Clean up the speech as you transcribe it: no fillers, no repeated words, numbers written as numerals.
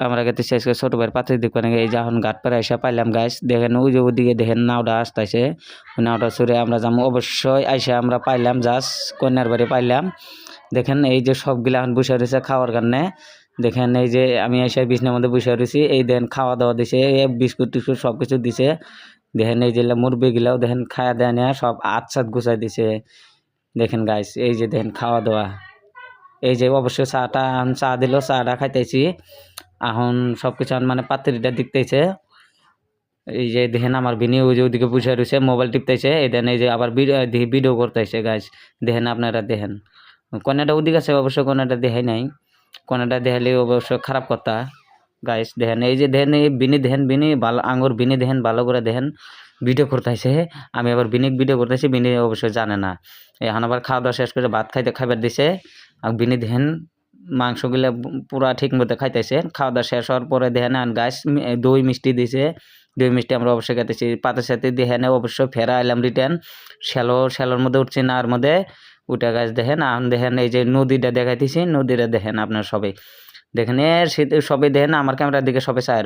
আমরা গেতে শেষ করে ছোট ভাইয়ের পাত্রে দিক এই যখন ঘাট পারে এসে পাইলাম গাইস দেখেন ওই যে ওদিকে দেখেন নাওটা আসতেছে ওই নাওটা ছুড়ে আমরা যাবো অবশ্যই আইসা আমরা পাইলাম জাস্ট কন্যার বাড়ি পাইলাম দেখেন এই যে সবগুলা এখন বসে রয়েছে খাওয়ার কারণে দেখেন এই যে আমি এসে বিছনার মধ্যে বসে রয়েছি এই দেখেন খাওয়া দাওয়া দিছে বিস্কুট টিস্কুট সব কিছু দিছে দেখেন এই যে মুরগি গিলাও দেখেন খাওয়া দেয়া নেয়া সব আচ্ছাদ গুছাই দিছে দেখেন গাইস এই যে দেখেন খাওয়া দাওয়া এই যে অবশ্যই চা দিল চাটা খাইতেছি এখন সবকিছু মানে পাত্রিটা দেখতেছে এই যে দেখেন আমার বিনি ওই যে ওদিকে বসে রয়েছে মোবাইল টিপতেছে এই দেন এই যে আবার ভিডিও করতেছে গাইস দেখেন আপনারা দেখেন কন্যাটা ওদিকে আছে অবশ্য কন্যাটা দেখাই নাই কন্যাটা দেখালে অবশ্য খারাপ কথা গাইস দেখেন এই যে দেখেন এই বিনি দেখেন বিনি ভালো আঙুর বিনি দেখেন ভালো করে দেখেন ভিডিও করতেছে আমি আবার বিনিক ভিডিও করতেছি বিনি অবশ্যই জানে না এখন আবার খাওয়া দাওয়া শেষ করে ভাত খাবার দিছে আর বিনি দেখেন মাংসগুলো পুরা ঠিক মতো খাইতেছে খাওয়া দাওয়া শেষ হওয়ার পরে দেখেন গাছ দই মিষ্টি দিছে দই মিষ্টি আমরা অবশ্যই খাইতেছি পাতের সাথে দেখেন অবশ্যই ফেরা এলাম রিটার্ন শ্যালোর মধ্যে উঠছি নার মধ্যে উঠা গাছ দেখেন এখন দেখেন এই যে নদীটা দেখাইতেছি নদীটা দেখেন আপনার সবাই দেখেন সবাই দেখেন আমার ক্যামেরার দিকে সবাই চায়